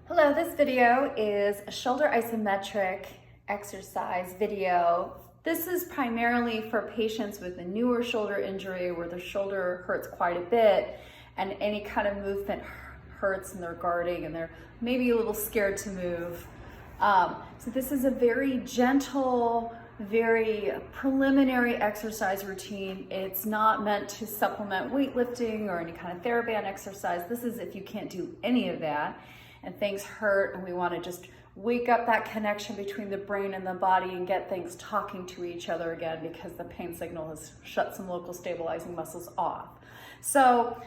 Hello, this video is a shoulder isometric exercise video. This is primarily for patients with a newer shoulder injury where their shoulder hurts quite a bit and any kind of movement hurts and they're guarding and they're maybe a little scared to move. So this is a very gentle, very preliminary exercise routine. It's not meant to supplement weightlifting or any kind of TheraBand exercise. This is if you can't do any of that and things hurt and we want to just wake up that connection between the brain and the body and get things talking to each other again because the pain signal has shut some local stabilizing muscles off. So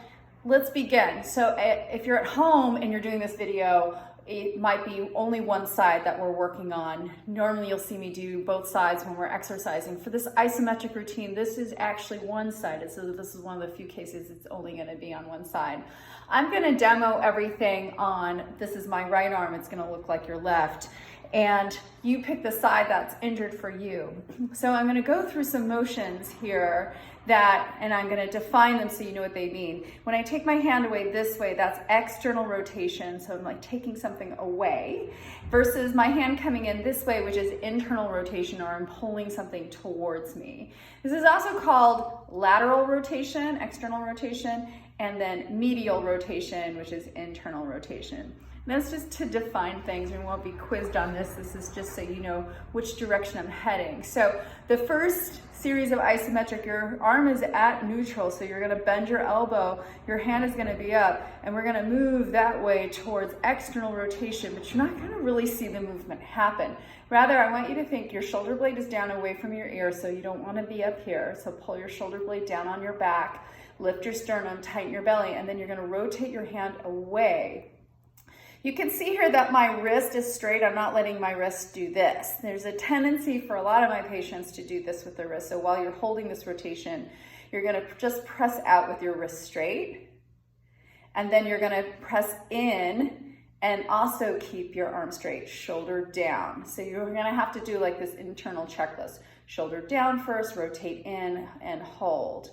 let's begin. So if you're at home and you're doing this video, it might be only one side that we're working on. Normally you'll see me do both sides when we're exercising. For this isometric routine, this is actually one-sided. So this is one of the few cases it's only gonna be on one side. I'm gonna demo everything on, this is my right arm, it's gonna look like your left. And you pick the side that's injured for you. So I'm gonna go through some motions here and I'm gonna define them so you know what they mean. When I take my hand away this way, that's external rotation. So I'm like taking something away versus my hand coming in this way, which is internal rotation, or I'm pulling something towards me. This is also called lateral rotation, external rotation, and then medial rotation, which is internal rotation. And that's just to define things. We won't be quizzed on this. This is just so you know which direction I'm heading. So the first series of isometric, your arm is at neutral, so you're gonna bend your elbow, your hand is gonna be up, and we're gonna move that way towards external rotation, but you're not gonna really see the movement happen. Rather, I want you to think your shoulder blade is down away from your ear, so you don't wanna be up here. So pull your shoulder blade down on your back, lift your sternum, tighten your belly, and then you're gonna rotate your hand away. You can see here that my wrist is straight. I'm not letting my wrist do this. There's a tendency for a lot of my patients to do this with their wrist. So while you're holding this rotation, you're gonna just press out with your wrist straight. And then you're gonna press in and also keep your arm straight, shoulder down. So you're gonna have to do like this internal checklist. Shoulder down first, rotate in and hold.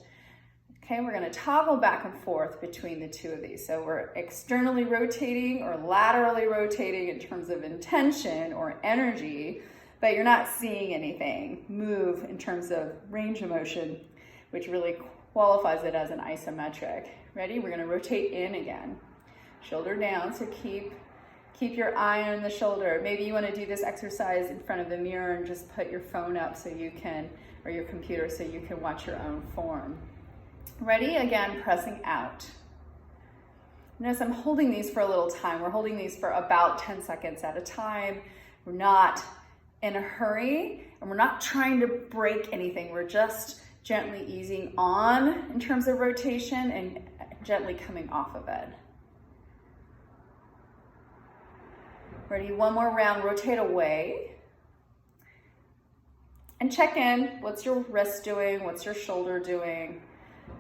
Okay, we're gonna toggle back and forth between the two of these. So we're externally rotating or laterally rotating in terms of intention or energy, but you're not seeing anything move in terms of range of motion, which really qualifies it as an isometric. Ready? We're gonna rotate in again. Shoulder down, so keep your eye on the shoulder. Maybe you wanna do this exercise in front of the mirror and just put your phone up so you can, or your computer so you can watch your own form. Ready? Again, pressing out. Notice I'm holding these for a little time. We're holding these for about 10 seconds at a time. We're not in a hurry and we're not trying to break anything. We're just gently easing on in terms of rotation and gently coming off of it. Ready? One more round, rotate away. And check in. What's your wrist doing? What's your shoulder doing?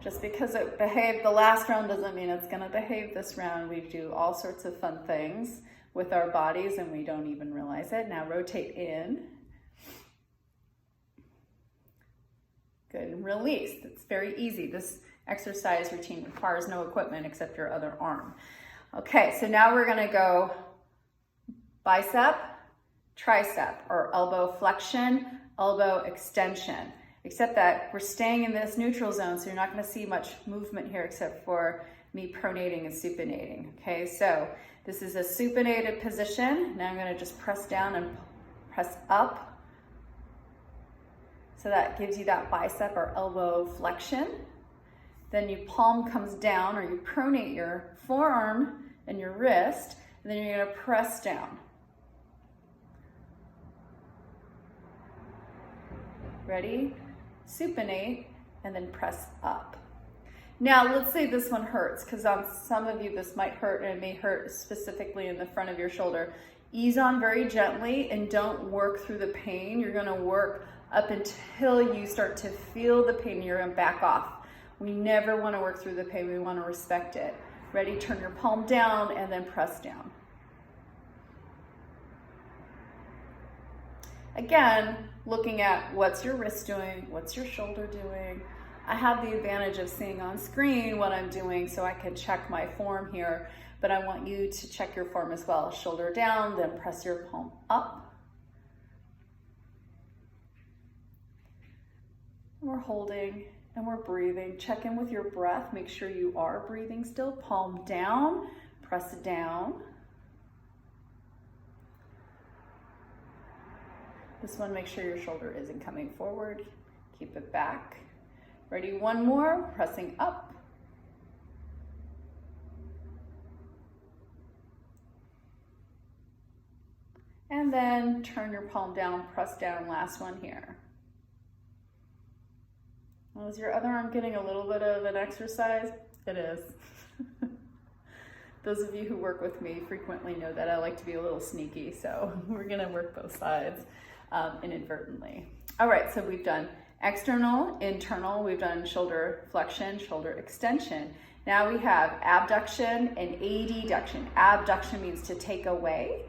Just because it behaved the last round doesn't mean it's gonna behave this round. We do all sorts of fun things with our bodies and we don't even realize it. Now rotate in. Good, and release. It's very easy. This exercise routine requires no equipment except your other arm. Okay, so now we're gonna go bicep, tricep, or elbow flexion, elbow extension. Except that we're staying in this neutral zone, so you're not gonna see much movement here except for me pronating and supinating, okay? So this is a supinated position. Now I'm gonna just press down and press up. So that gives you that bicep or elbow flexion. Then your palm comes down, or you pronate your forearm and your wrist, and then you're gonna press down. Ready? Supinate, and then press up. Now, let's say this one hurts, because on some of you this might hurt, and it may hurt specifically in the front of your shoulder. Ease on very gently and don't work through the pain. You're gonna work up until you start to feel the pain. You're gonna back off. We never wanna work through the pain, we wanna respect it. Ready? Turn your palm down and then press down. Again, looking at what's your wrist doing, what's your shoulder doing. I have the advantage of seeing on screen what I'm doing so I can check my form here but I want you to check your form as well. Shoulder down, then press your palm up. We're holding and we're breathing. Check in with your breath. Make sure you are breathing still. Palm down, press down. This one, make sure your shoulder isn't coming forward. Keep it back. Ready, one more, pressing up. And then turn your palm down, press down, last one here. Well, is your other arm getting a little bit of an exercise? It is. Those of you who work with me frequently know that I like to be a little sneaky, so we're gonna work both sides inadvertently. All right, so we've done external, internal, we've done shoulder flexion, shoulder extension. Now we have abduction and adduction. Abduction means to take away.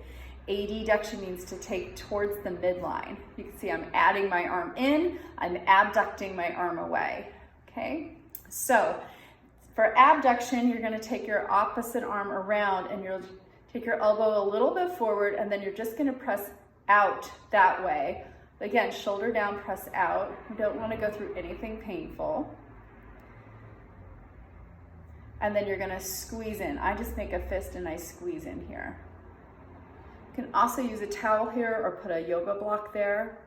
Adduction means to take towards the midline. You can see I'm adding my arm in, I'm abducting my arm away, okay? So for abduction, you're gonna take your opposite arm around and you'll take your elbow a little bit forward and then you're just gonna press out that way. Again, shoulder down, press out. You don't wanna go through anything painful. And then you're gonna squeeze in. I just make a fist and I squeeze in here. You can also use a towel here or put a yoga block there.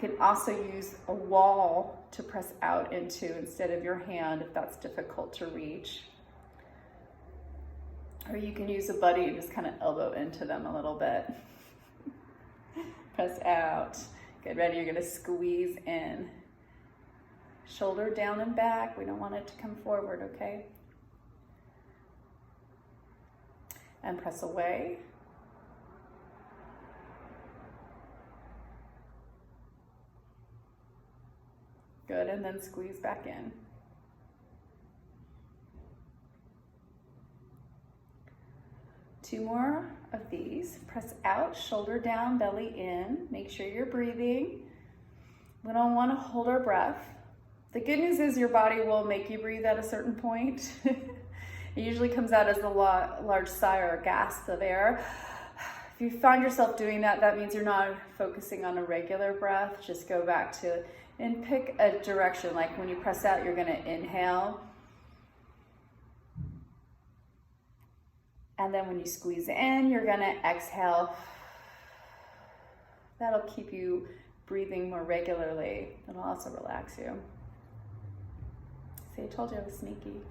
You can also use a wall to press out into instead of your hand if that's difficult to reach. Or you can use a buddy and just kind of elbow into them a little bit. Press out. Good, ready, you're gonna squeeze in. Shoulder down and back. We don't want it to come forward, okay? And press away. Good, and then squeeze back in. Two more of these. Press out, shoulder down, belly in. Make sure you're breathing. We don't want to hold our breath. The good news is your body will make you breathe at a certain point. It usually comes out as a large sigh or a gasp of air. If you find yourself doing that, that means you're not focusing on a regular breath. Just go back to and pick a direction. Like when you press out, you're gonna inhale. And then when you squeeze in, you're gonna exhale. That'll keep you breathing more regularly. It'll also relax you. See, I told you I was sneaky.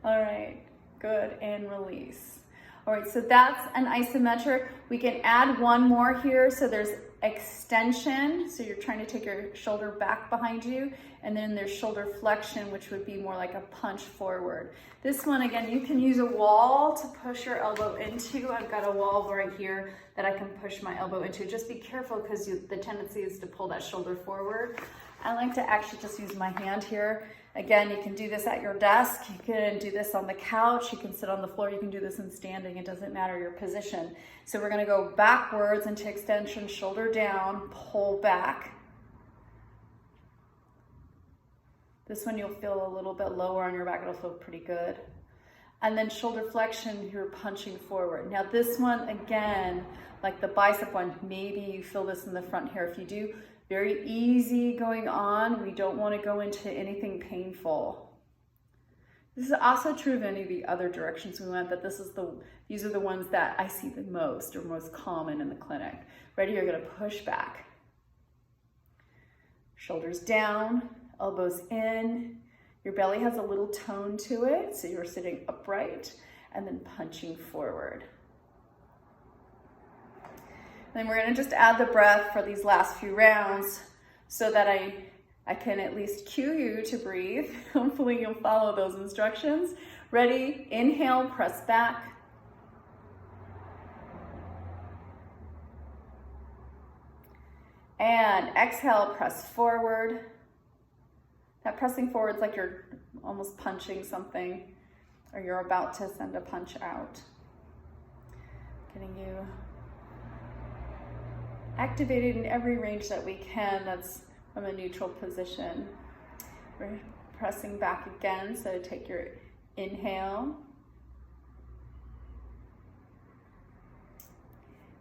All right, good, and release. All right, so that's an isometric. We can add one more here. So there's extension, so you're trying to take your shoulder back behind you, and then there's shoulder flexion, which would be more like a punch forward. This one, again, you can use a wall to push your elbow into. I've got a wall right here that I can push my elbow into. Just be careful because the tendency is to pull that shoulder forward. I like to actually just use my hand here. Again, you can do this at your desk. You can do this on the couch. You can sit on the floor. You can do this in standing. It doesn't matter your position. So we're gonna go backwards into extension, shoulder down, pull back. This one you'll feel a little bit lower on your back. It'll feel pretty good. And then shoulder flexion, you're punching forward. Now this one, again, like the bicep one, maybe you feel this in the front here. If you do, very easy going on. We don't want to go into anything painful. This is also true of any of the other directions we went, but these are the ones that I see the most or most common in the clinic. Ready, you're going to push back. Shoulders down, elbows in. Your belly has a little tone to it, so you're sitting upright and then punching forward. Then we're gonna just add the breath for these last few rounds so that I can at least cue you to breathe. Hopefully you'll follow those instructions. Ready? Inhale, press back. And exhale, press forward. That pressing forward is like you're almost punching something or you're about to send a punch out. Getting you activated in every range that we can. That's from a neutral position. We're pressing back again, so take your Inhale.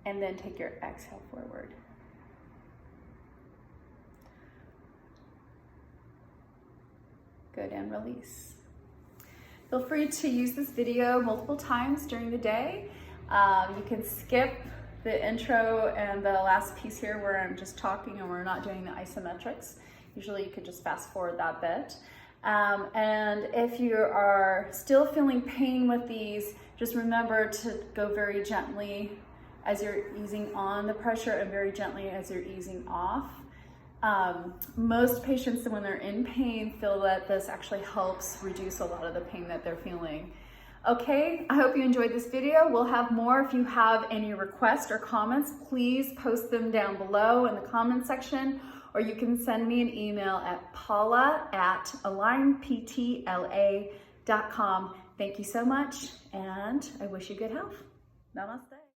And then take your exhale forward. Good, and release. Feel free to use this video multiple times during the day. You can skip the intro and the last piece here where I'm just talking and we're not doing the isometrics. Usually you could just fast forward that bit. And if you are still feeling pain with these, just remember to go very gently as you're easing on the pressure and very gently as you're easing off. Most patients, when they're in pain, feel that this actually helps reduce a lot of the pain that they're feeling. Okay, I hope you enjoyed this video. We'll have more. If you have any requests or comments, please post them down below in the comment section, or you can send me an email at paula@alignptla.com. Thank you so much, and I wish you good health. Namaste.